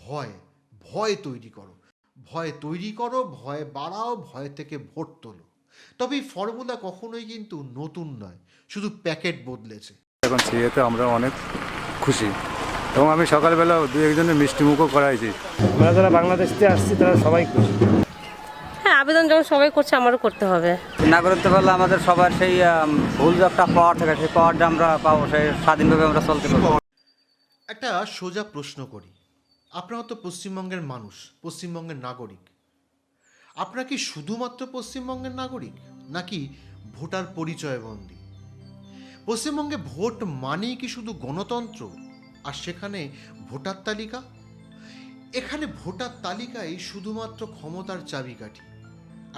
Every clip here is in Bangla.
ভয় ভয় তৈরি করো, ভয় তৈরি করো, ভয় বাড়াও, ভয় থেকে ভোট তোলো। তবে এই ফর্মুলা কখনোই কিন্তু নতুন নয়, শুধু প্যাকেট বদলেছে। এখন সিএতে আমরা অনেক খুশি এবং আমি সকালবেলা দু একজনের মিষ্টি মুখও করাইছি। আমরা যারা বাংলাদেশ থেকে আসছি তারা সবাই খুশি। হ্যাঁ, আবেদন যখন সবাই করছে আমারও করতে হবে। নাগরিকত্ব পেলে আমাদের সবার সেই ভুল যে একটা পাওয়ার থাকে, সেই পাওয়ারটা আমরা পাবো, সেই স্বাধীনভাবে আমরা চলতে পারবো। একটা সোজা প্রশ্ন করি, আপনারা তো পশ্চিমবঙ্গের মানুষ, পশ্চিমবঙ্গের নাগরিক। আপনারা কি শুধুমাত্র পশ্চিমবঙ্গের নাগরিক, নাকি ভোটার পরিচয়বন্দী? পশ্চিমবঙ্গে ভোট মানেই কি শুধু গণতন্ত্র, আর সেখানে ভোটার তালিকা? এখানে ভোটার তালিকায় শুধুমাত্র ক্ষমতার চাবিকাঠি।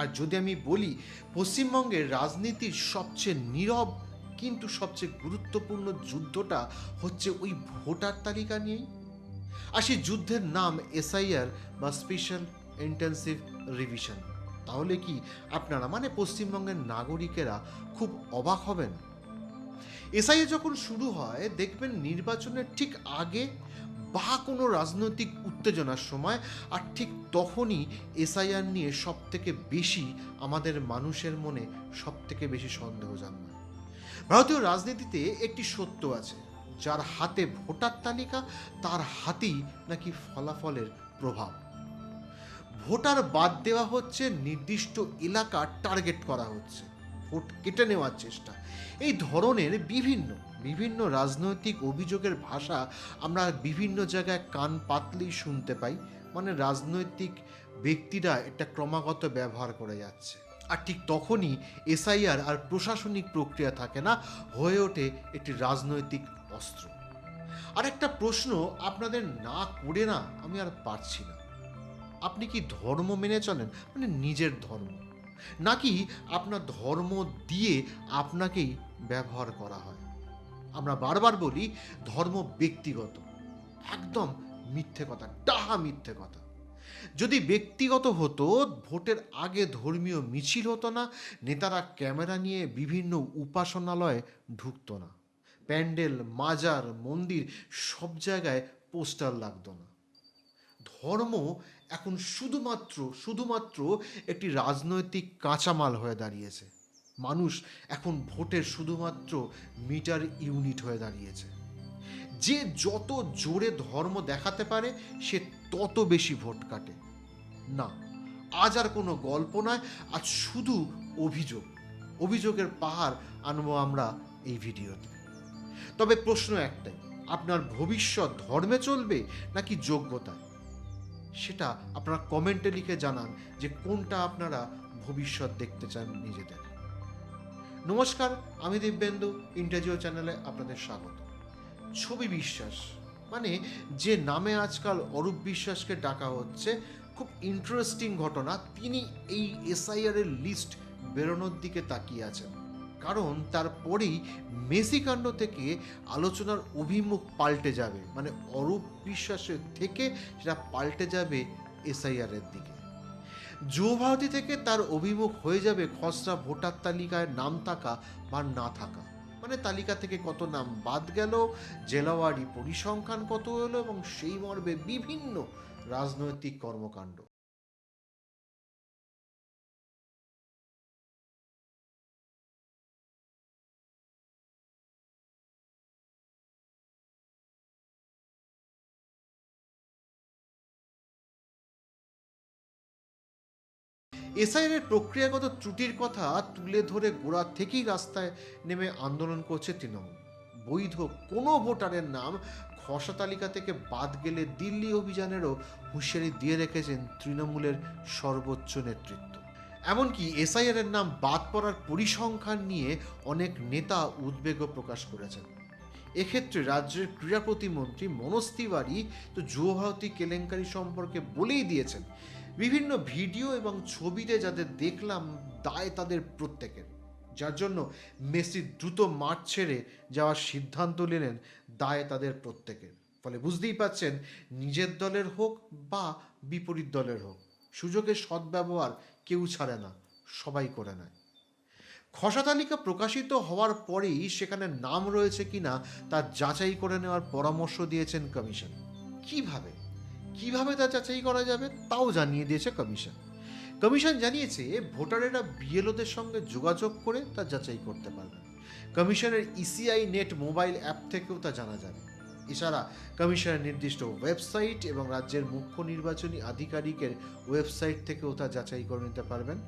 আর যদি আমি বলি পশ্চিমবঙ্গের রাজনীতির সবচেয়ে নীরব কিন্তু সবচেয়ে গুরুত্বপূর্ণ যুদ্ধটা হচ্ছে ওই ভোটার তালিকা নিয়েই। আর সেই যুদ্ধের নাম এসআইআর বা স্পেশাল ইন্টেন্সিভ রিভিশন। তাহলে কি আপনারা মানে পশ্চিমবঙ্গের নাগরিকেরা খুব অবাক হবেন? এসআইআর যখন শুরু হয় দেখবেন নির্বাচনের ঠিক আগে বা কোনো রাজনৈতিক উত্তেজনার সময়, আর ঠিক তখনই এসআইআর নিয়ে সব থেকে বেশি আমাদের মানুষের মনে সব থেকে বেশি সন্দেহ জন্মায়। ভারতীয় রাজনীতিতে একটি সত্য আছে, যার হাতে ভোটার তালিকা তার হাতেই নাকি ফলাফলের প্রভাব। ভোটার বাদ দেওয়া হচ্ছে, নির্দিষ্ট এলাকা টার্গেট করা হচ্ছে, ভোট কেটে নেওয়ার চেষ্টা। এই ধরনের বিভিন্ন বিভিন্ন রাজনৈতিক অভিযোগের ভাষা আমরা বিভিন্ন জায়গায় কান পাতলেই শুনতে পাই। মানে রাজনৈতিক ব্যক্তিরা এটা ক্রমাগত ব্যবহার করে যাচ্ছে। আর ঠিক তখনই এসআইআর আর প্রশাসনিক প্রক্রিয়া থাকে না, হয়ে ওঠে একটি রাজনৈতিক অস্ত্র। আর একটা প্রশ্ন আপনাদের না করে না আমি আর পারছি না, আপনি কি ধর্ম মেনে চলেন, মানে নিজের ধর্ম, নাকি আপনার ধর্ম দিয়ে আপনাকেই ব্যবহার করা হয়? আমরা বারবার বলি ধর্ম ব্যক্তিগত, একদম মিথ্যে কথা, ডাহা মিথ্যে কথা। যদি ব্যক্তিগত হতো, ভোটের আগে ধর্মীয় মিছিল হতো না, নেতারা ক্যামেরা নিয়ে বিভিন্ন উপাসনালয়ে ঢুকতো না, প্যান্ডেল, মাজার, মন্দির সব জায়গায় পোস্টার লাগতো না। ধর্ম এখন শুধুমাত্র একটি রাজনৈতিক কাঁচামাল হয়ে দাঁড়িয়েছে। মানুষ এখন ভোটের শুধুমাত্র মিটার ইউনিট হয়ে দাঁড়িয়েছে। যে যত জোরে ধর্ম দেখাতে পারে সে তত বেশি ভোট কাটে। না, আজ আর কোনো গল্প নয়, আজ শুধু অভিযোগের পাহাড় আনবো আমরা এই ভিডিওতে। তবে প্রশ্ন একটাই, আপনার ভবিষ্যৎ ধর্মে চলবে নাকি যোগ্যতায়? সেটা আপনারা কমেন্টে লিখে জানান যে কোনটা আপনারা ভবিষ্যৎ দেখতে চান নিজেদের। নমস্কার, আমি দিব্যেন্দু, ইন্টারজিও চ্যানেলে আপনাদের স্বাগত। ছবি বিশ্বাস, মানে যে নামে আজকাল অরূপ বিশ্বাসকে ডাকা হচ্ছে, খুব ইন্টারেস্টিং ঘটনা, তিনি এই এসআইআর এর লিস্ট বেরোনোর দিকে তাকিয়ে আছেন। কারণ তারপরেই মেসি কাণ্ড থেকে আলোচনার অভিমুখ পাল্টে যাবে, মানে অরূপ বিশ্বাসের থেকে সেটা পাল্টে যাবে এসআইআর এর দিকে। যুবভারতী থেকে তার অভিমুখ হয়ে যাবে খসড়া ভোটার তালিকায় নাম থাকা বা না থাকা, মানে তালিকা থেকে কত নাম বাদ গেল, জেলাওয়ারি পরিসংখ্যান কত হলো, এবং সেই মর্মে বিভিন্ন রাজনৈতিক কর্মকাণ্ড। এসআইআর এর প্রক্রিয়াগত ত্রুটির কথা তুলে ধরে গোড়া থেকেই রাস্তায় নেমে আন্দোলন করছে তৃণমূল। বৈধ কোনো ভোটারের নাম খসড়া তালিকা থেকে বাদ গেলে দিল্লি অভিযানেরও হুঁশিয়ারি দিয়ে রেখেছেন তৃণমূলের সর্বোচ্চ নেতৃত্ব। এমনকি এসআইআর এর নাম বাদ পড়ার পরিসংখ্যান নিয়ে অনেক নেতা উদ্বেগও প্রকাশ করেছেন। এক্ষেত্রে রাজ্যের ক্রীড়া প্রতিমন্ত্রী মনোজ তিওয়ারি তো যুবভারতী কেলেঙ্কারি সম্পর্কে বলেই দিয়েছেন, বিভিন্ন ভিডিও এবং ছবিতে যাদের দেখলাম দায় তাদের প্রত্যেকের, যার জন্য মেসি দ্রুত মাঠ ছেড়ে যাওয়ার সিদ্ধান্ত নিলেন দায় তাদের প্রত্যেকের। ফলে বুঝতেই পাচ্ছেন, নিজের দলের হোক বা বিপরীত দলের হোক, সুযোগের সদ্ব্যবহার কেউ ছাড়ে না, সবাই করে নেয়। খসড়া তালিকা প্রকাশিত হওয়ার পরেই সেখানে নাম রয়েছে কিনা তা যাচাই করে নেওয়ার পরামর্শ দিয়েছেন কমিশন। কিভাবে কিভাবে তা যাচাই করা যাবে তাও জানিয়ে দিয়েছে কমিশন। কমিশন জানিয়েছে ভোটারেরা বিএলওদের সঙ্গে যোগাযোগ করে তা যাচাই করতে পারবেন। কমিশনের ইসিআই নেট মোবাইল অ্যাপ থেকেও তা জানা যাবে। এছাড়া কমিশনের নির্দিষ্ট ওয়েবসাইট এবং রাজ্যের মুখ্য নির্বাচনী আধিকারিকের ওয়েবসাইট থেকেও তা যাচাই করে নিতে পারবেন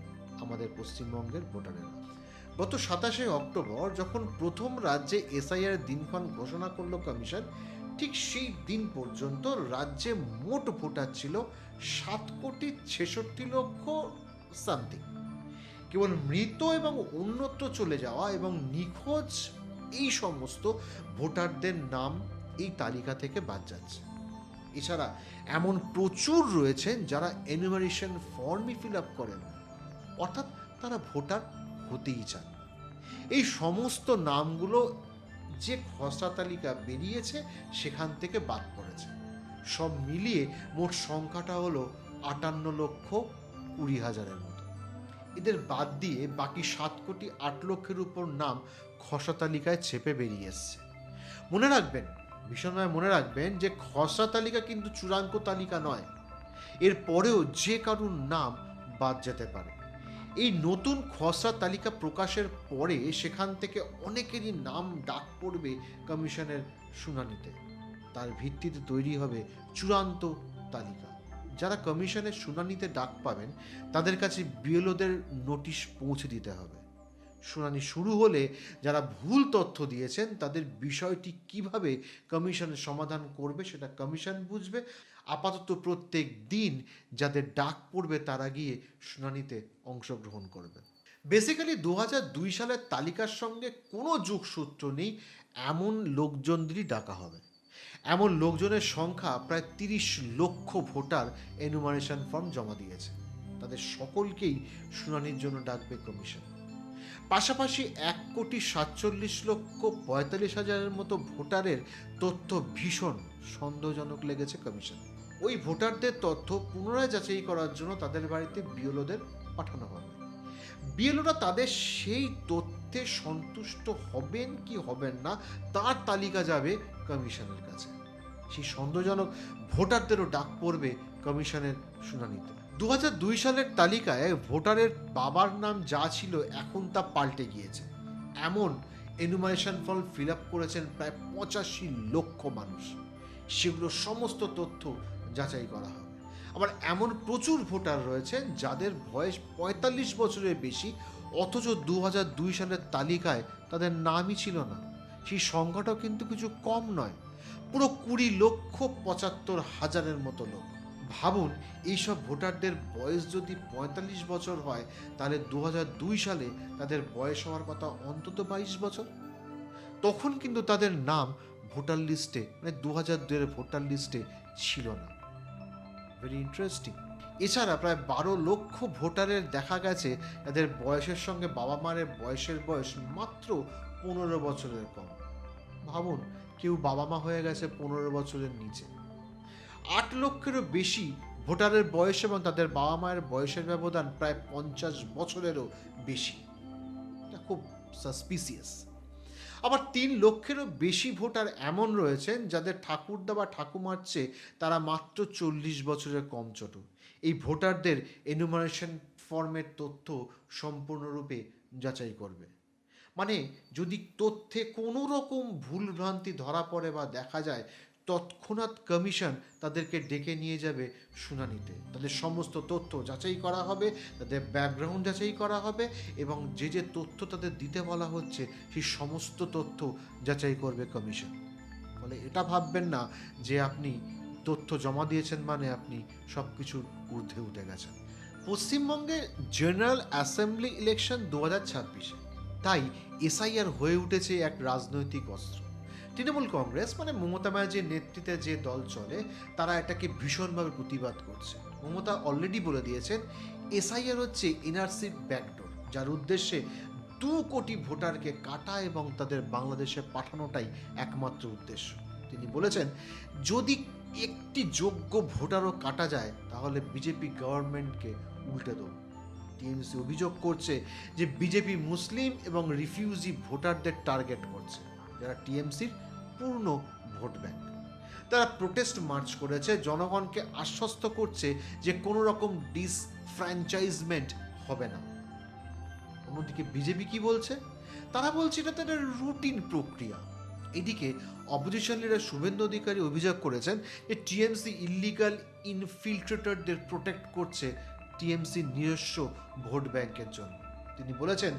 আমাদের পশ্চিমবঙ্গের ভোটারেরা। গত 27শে অক্টোবর যখন প্রথম রাজ্যে এসআইআর দিনক্ষণ ঘোষণা করল কমিশন, ঠিক সেই দিন পর্যন্ত রাজ্যে মোট ভোটার ছিল 7,66,00,000 সামথিং। কেবল মৃত এবং অন্যত্র চলে যাওয়া এবং নিখোঁজ এই সমস্ত ভোটারদের নাম এই তালিকা থেকে বাদ যাচ্ছে। এছাড়া এমন প্রচুর রয়েছেন যারা এনুমারেশন ফর্মই ফিল আপ করেন, অর্থাৎ তারা ভোটার হতেই চান। এই সমস্ত নামগুলো যে খসড়া তালিকা বেরিয়েছে সেখান থেকে বাদ পড়েছে। সব মিলিয়ে মোট সংখ্যাটা হলো 58,20,000-এর মতো। এদের বাদ দিয়ে বাকি 7,08,00,000-এর উপর নাম খসড়া তালিকায় ছেপে বেরিয়ে এসছে। মনে রাখবেন, ভীষণভাবে মনে রাখবেন যে খসড়া তালিকা কিন্তু চূড়ান্ত তালিকা নয়। এর পরেও যে কারুর নাম বাদ যেতে পারে। এই নতুন খসড়া তালিকা প্রকাশের পরে সেখান থেকে অনেকেরই নাম ডাক পড়বে কমিশনের শুনানিতে। তার ভিত্তিতে তৈরি হবে চূড়ান্ত তালিকা। যারা কমিশনের শুনানিতে ডাক পাবেন তাদের কাছে বিএলওদের নোটিশ পৌঁছে দিতে হবে। শুনানি শুরু হলে যারা ভুল তথ্য দিয়েছেন তাদের বিষয়টি কিভাবে কমিশন সমাধান করবে সেটা কমিশন বুঝবে। আপাতত প্রত্যেক দিন যাদের ডাক পড়বে তারা গিয়ে শুনানিতে অংশগ্রহণ করবে। বেসিক্যালি 2002 সালের তালিকার সঙ্গে কোনো যোগসূত্র নেই এমন লোকজনদেরই ডাকা হবে। এমন লোকজনের সংখ্যা প্রায় 30 লক্ষ ভোটার এনুমারেশন ফর্ম জমা দিয়েছে। তাদের সকলকেই শুনানির জন্য ডাকবে কমিশন। পাশাপাশি 1,47,45,000-এর মতো ভোটারের তথ্য ভীষণ সন্দেহজনক লেগেছে কমিশন। ওই ভোটারদের তথ্য পুনরায় যাচাই করার জন্য তাদের বাড়িতে বিএলওদের পাঠানো হবে। বিএলওরা তাদের সেই তথ্যে সন্তুষ্ট হবেন কি হবেন না তার তালিকা যাবে কমিশনের কাছে। সেই সন্দেহজনক ভোটারদেরও ডাক পড়বে কমিশনের শুনানিতে। 2002 সালের তালিকায় ভোটারের বাবার নাম যা ছিল এখন তা পাল্টে গিয়েছে। এমন এনুমারেশন ফর্ম ফিল আপ করেছেন প্রায় 85 লক্ষ মানুষ। সেগুলো সমস্ত তথ্য যাচাই করা হবে। আবার এমন প্রচুর ভোটার রয়েছেন যাদের বয়স 45 বছরের বেশি, অথচ 2002 সালের তালিকায় তাদের নামই ছিল না। সেই সংখ্যাটাও কিন্তু কিছু কম নয়, পুরো 20,75,000-এর মতো লোক। ভাবুন, এইসব ভোটারদের বয়স যদি 45 বছর হয় তাহলে 2002 সালে তাদের বয়স হওয়ার কথা অন্তত 22 বছর। তখন কিন্তু তাদের নাম ভোটার লিস্টে, মানে 2002-এর ভোটার লিস্টে ছিল না। Very interesting. এছাড়া প্রায় 12 লক্ষ ভোটারের দেখা গেছে তাদের বয়সের সঙ্গে বাবা মায়ের বয়সের বয়স মাত্র 15 বছরের কম। ভাবুন, কেউ বাবা মা হয়ে গেছে 15 বছরের নিচে। 8 লক্ষেরও বেশি ভোটারের বয়স এবং তাদের বাবা মায়ের বয়সের ব্যবধান প্রায় 50 বছরেরও বেশি। এটা খুব সাসপিসিয়াস। আবার 3 লক্ষেরও বেশি ভোটার এমন রয়েছেন যাদের ঠাকুরদা বা ঠাকুমার চেয়ে তারা মাত্র 40 বছরের কম ছোট। এই ভোটারদের এনুমারেশন ফর্মের তথ্য সম্পূর্ণরূপে যাচাই করবে। মানে যদি তথ্যে কোনো রকম ভুলভ্রান্তি ধরা পড়ে বা দেখা যায়, তৎক্ষণাৎ কমিশন তাদেরকে ডেকে নিয়ে যাবে শুনানিতে। তাদের সমস্ত তথ্য যাচাই করা হবে, তাদের ব্যাকগ্রাউন্ড যাচাই করা হবে এবং যে যে তথ্য তাদের দিতে বলা হচ্ছে সেই সমস্ত তথ্য যাচাই করবে কমিশন। ফলে এটা ভাববেন না যে আপনি তথ্য জমা দিয়েছেন মানে আপনি সব কিছুর ঊর্ধ্বে উঠে গেছেন। পশ্চিমবঙ্গে জেনারেল অ্যাসেম্বলি ইলেকশন 2026-এ, তাই এসআইআর হয়ে উঠেছে এক রাজনৈতিক অস্ত্র। তৃণমূল কংগ্রেস, মানে মমতা ব্যানার্জির নেতৃত্বে যে দল চলে, তারা এটাকে ভীষণভাবে প্রতিবাদ করছে। মমতা অলরেডি বলে দিয়েছেন এসআইআর হচ্ছে এনআরসির ব্যাকডোর, যার উদ্দেশ্যে 2 কোটি ভোটারকে কাটা এবং তাদের বাংলাদেশে পাঠানোটাই একমাত্র উদ্দেশ্য। তিনি বলেছেন যদি একটি যোগ্য ভোটারও কাটা যায় তাহলে বিজেপি গভর্নমেন্টকে উল্টে দেব। টিএমসি অভিযোগ করছে যে বিজেপি মুসলিম এবং রিফিউজি ভোটারদের টার্গেট করছে, যারা টিএমসির পূর্ণ ভোট ব্যাংক। তারা প্রোটেস্ট মার্চ করেছে, জনগণকে আশ্বস্ত করছে যে কোনো রকম ডিসফ্র্যাঞ্চাইজমেন্ট হবে না। অন্যদিকে বিজেপি কি বলছে? তারা বলছে এটা তাদের রুটিন প্রক্রিয়া। এদিকে অপোজিশন লিডার শুভেন্দু অধিকারী অভিযোগ করেছেন যে টিএমসি ইল্লিগাল ইনফিল্ট্রেটরদের প্রোটেক্ট করছে টিএমসি নিজস্ব ভোট ব্যাংকের জন্য। তিনি বলেছেন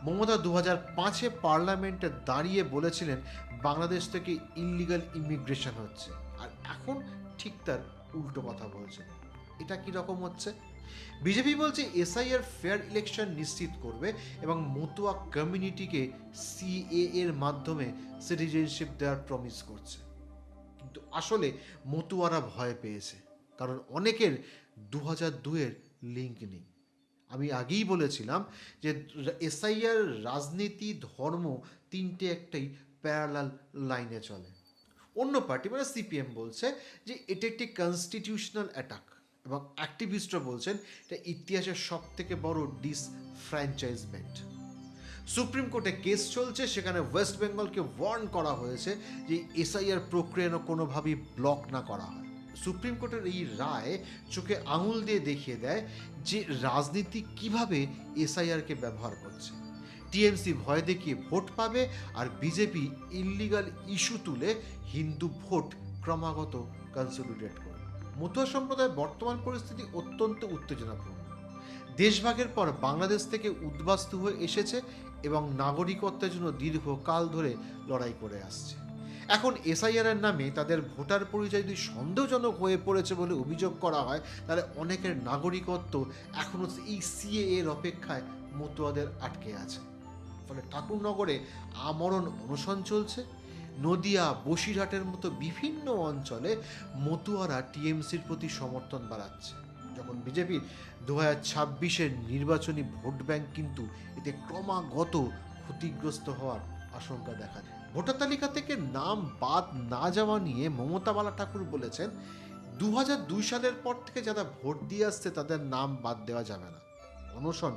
মমতা 2005-এ পার্লামেন্টে দাঁড়িয়ে বলেছিলেন বাংলাদেশ থেকে ইল্লিগাল ইমিগ্রেশন হচ্ছে, আর এখন ঠিক তার উল্টো কথা বলছেন। এটা কি রকম হচ্ছে? বিজেপি বলছে এসআইআর ফেয়ার ইলেকশন নিশ্চিত করবে এবং মতুয়া কমিউনিটিকে সিএ এর মাধ্যমে সিটিজেনশিপ দেওয়ার প্রমিস করছে। কিন্তু আসলে মতুয়ারা ভয় পেয়েছে, কারণ অনেকের 2002-এর লিঙ্ক নেই। আমি আগেই বলেছিলাম যে এসআইআর, রাজনীতি, ধর্ম তিনটে একটাই প্যারালাল লাইনে চলে। অন্য পার্টি মানে সিপিএম বলছে যে এটা একটি কনস্টিটিউশনাল অ্যাটাক, এবং অ্যাক্টিভিস্টরা বলছেন এটা ইতিহাসের সব থেকে বড় ডিসফ্র্যাঞ্চাইজমেন্ট। সুপ্রিম কোর্টে কেস চলছে, সেখানে ওয়েস্ট বেঙ্গলকে ওয়ার্ন করা হয়েছে যে এসআইআর প্রক্রিয়া যেন কোনোভাবেই ব্লক না করা হয়। সুপ্রিম কোর্টের এই রায় চোখে আঙুল দিয়ে দেখিয়ে দেয় যে রাজনীতি কিভাবে এসআইআরকে ব্যবহার করছে। টিএমসি ভয় দেখিয়ে ভোট পাবে, আর বিজেপি ইল্লিগাল ইস্যু তুলে হিন্দু ভোট ক্রমাগত কনসলিডেট করবে। মতুয়া সম্প্রদায়ের বর্তমান পরিস্থিতি অত্যন্ত উত্তেজনাপূর্ণ। দেশভাগের পর বাংলাদেশ থেকে উদ্বাস্তু হয়ে এসেছে এবং নাগরিকত্বের জন্য দীর্ঘকাল ধরে লড়াই করে আসছে। এখন এসআইআর এর নামে তাদের ভোটার পরিচয় যদি সন্দেহজনক হয়ে পড়েছে বলে অভিযোগ করা হয়, তাহলে অনেকের নাগরিকত্ব এখনও এই সিএ এর অপেক্ষায় মতুয়াদের আটকে আছে। ফলে ঠাকুরনগরে আমরণ অনশন চলছে। নদিয়া, বসিরহাটের মতো বিভিন্ন অঞ্চলে মতুয়ারা টিএমসির প্রতি সমর্থন বাড়াচ্ছে, যখন বিজেপির 2026-এর নির্বাচনী ভোট ব্যাংক কিন্তু এতে ক্রমাগত ক্ষতিগ্রস্ত হওয়ার আশঙ্কা দেখা যায়। ভোটার তালিকা থেকে নাম বাদ না যাওয়া নিয়ে মমতা বালা ঠাকুর বলেছেন 2002 সালের পর থেকে যারা ভোট দিয়ে আসছে তাদের নাম বাদ দেওয়া যাবে না। অনশন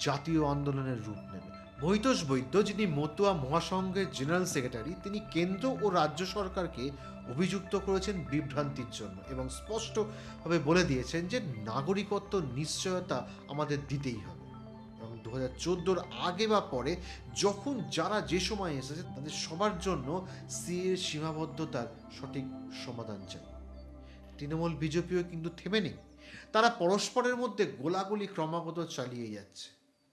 জাতীয় আন্দোলনের রূপ নেবে। মহিতোষ বৈদ্য, যিনি মতুয়া মহাসংঘের জেনারেল সেক্রেটারি, তিনি কেন্দ্র ও রাজ্য সরকারকে অভিযুক্ত করেছেন বিভ্রান্তির জন্য এবং স্পষ্টভাবে বলে দিয়েছেন যে নাগরিকত্ব নিশ্চয়তা আমাদের দিতেই হবে, এবং 2014-র আগে বা পরে যখন যারা যে সময় এসেছে তাদের সবার জন্য সিএর সীমাবদ্ধতার সঠিক সমাধান চাই। তৃণমূল বিজেপিও কিন্তু থেমে নেই, তারা পরস্পরের মধ্যে গোলাগুলি ক্রমাগত চালিয়ে যাচ্ছে।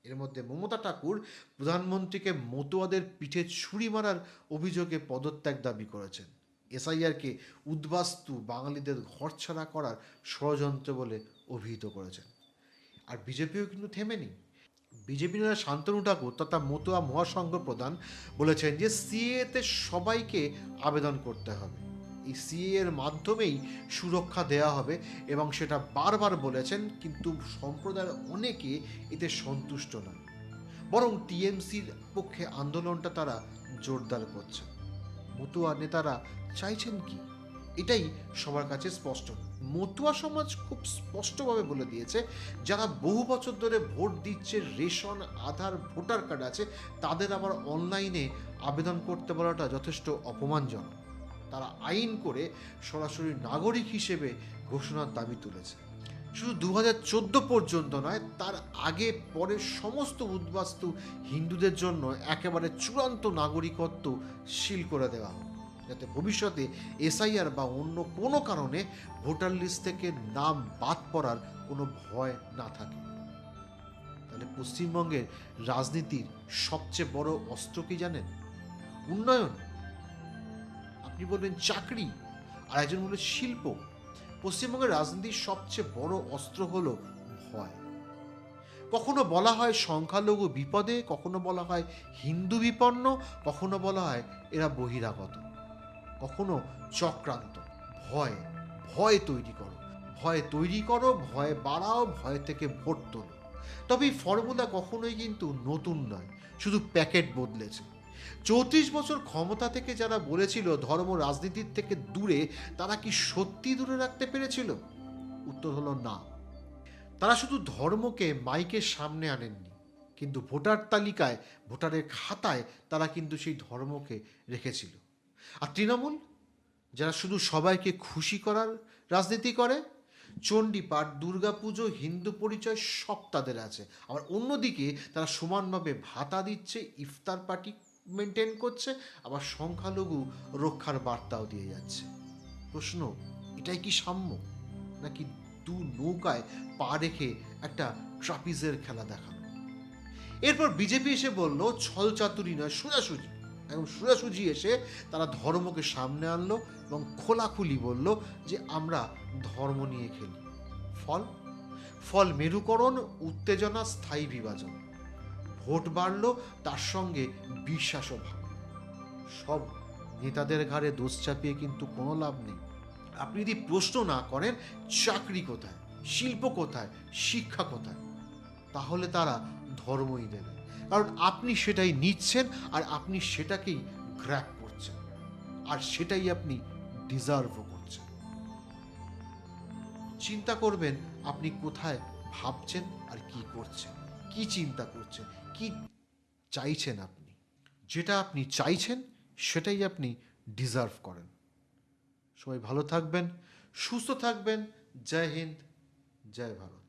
এর মধ্যে মমতা ঠাকুর প্রধানমন্ত্রীকে মতুয়াদের পিঠে ছুরি মারার অভিযোগে পদত্যাগ দাবি করেছেন। এসআইআরকে উদ্বাস্তু বাঙালিদের ঘরছাড়া করার ষড়যন্ত্র বলে অভিহিত করেছেন। আর বিজেপিও কিন্তু থেমে নেই। বিজেপি নেতা শান্তনু ঠাকুর তথা মতুয়া মহাসংঘ প্রধান বলেছেন যে সিএতে সবাইকে আবেদন করতে হবে, এই সিএ এর মাধ্যমেই সুরক্ষা দেওয়া হবে, এবং সেটা বারবার বলেছেন। কিন্তু সম্প্রদায়ের অনেকে এতে সন্তুষ্ট নয়, বরং টিএমসির পক্ষে আন্দোলনটা তারা জোরদার করছে। মতুয়া নেতারা চাইছেন কি, এটাই সবার কাছে স্পষ্ট। মতুয়া সমাজ খুব স্পষ্টভাবে বলে দিয়েছে যারা বহু বছর ধরে ভোট দিচ্ছে, রেশন, আধার, ভোটার কার্ড আছে, তাদের আবার অনলাইনে আবেদন করতে বলাটা যথেষ্ট অপমানজনক। তারা আইন করে সরাসরি নাগরিক হিসেবে ঘোষণার দাবি তুলেছে। শুধু 2014 পর্যন্ত নয়, তার আগে পরের সমস্ত উদ্বাস্তু হিন্দুদের জন্য একেবারে চূড়ান্ত নাগরিকত্ব সিল করে দেওয়া হবে, যাতে ভবিষ্যতে এসআইআর বা অন্য কোনো কারণে ভোটার লিস্ট থেকে নাম বাদ পড়ার কোনো ভয় না থাকে। তাহলে পশ্চিমবঙ্গের রাজনীতির সবচেয়ে বড় অস্ত্র কি জানেন? উন্নয়ন। আপনি বলবেন চাকরি, আর একজন বলবে শিল্প। পশ্চিমবঙ্গের রাজনীতির সবচেয়ে বড় অস্ত্র হলো ভয়। কখনো বলা হয় সংখ্যালঘু বিপদে, কখনো বলা হয় হিন্দু বিপন্ন, কখনো বলা হয় এরা বহিরাগত, কখনো চক্রান্ত। ভয়, ভয় তৈরি করো, ভয় তৈরি করো, ভয় বাড়াও, ভয় থেকে ভোট তোলো। তবে এই ফর্মুলা কখনোই কিন্তু নতুন নয়, শুধু প্যাকেট বদলেছে। 34 বছর ক্ষমতা থেকে যারা বলেছিল ধর্ম রাজনীতির থেকে দূরে, তারা কি সত্যি দূরে রাখতে পেরেছিল? উত্তর হলো না। তারা শুধু ধর্মকে মাইকের সামনে আনেননি, কিন্তু ভোটার তালিকায়, ভোটারের খাতায় তারা কিন্তু সেই ধর্মকে রেখেছিল। আর তৃণমূল যারা শুধু সবাইকে খুশি করার রাজনীতি করে, চণ্ডীপাঠ, দুর্গাপুজো, হিন্দু পরিচয় সব তাদের আছে। আবার অন্যদিকে তারা সমানভাবে ভাতা দিচ্ছে, ইফতার পার্টি মেনটেন করছে, আবার সংখ্যালঘু রক্ষার বার্তাও দিয়ে যাচ্ছে। প্রশ্ন, এটাই কি সাম্য, নাকি দু নৌকায় পা রেখে একটা ট্রাপিজের খেলা দেখানো? এরপর বিজেপি এসে বলল ছলচাতুরি নয়, সোজাসুজি। এবং সোজাসুজি এসে তারা ধর্মকে সামনে আনলো এবং খোলাখুলি বলল যে আমরা ধর্ম নিয়ে খেলি। ফল ফল মেরুকরণ, উত্তেজনা, স্থায়ী বিভাজন। ভোট বাড়ল, তার সঙ্গে বিশ্বাসও ভাঙল। সব নেতাদের ঘাড়ে দোষ চাপিয়ে কিন্তু কোনো লাভ নেই। আপনি যদি প্রশ্ন না করেন চাকরি কোথায়, শিল্প কোথায়, শিক্ষা কোথায়, তাহলে তারা ধর্মই দেবে। কারণ আপনি সেটাই নিচ্ছেন আর আপনি সেটাকেই গ্র্যাব করছেন, আর সেটাই আপনি ডিজার্ভও করছেন। চিন্তা করবেন আপনি কোথায় ভাবছেন আর কি করছেন, কি চিন্তা করছেন, কি চাইছেন। আপনি যেটা আপনি চাইছেন সেটাই আপনি ডিজার্ভ করেন। সবাই ভালো থাকবেন, সুস্থ থাকবেন। জয় হিন্দ, জয় ভারত।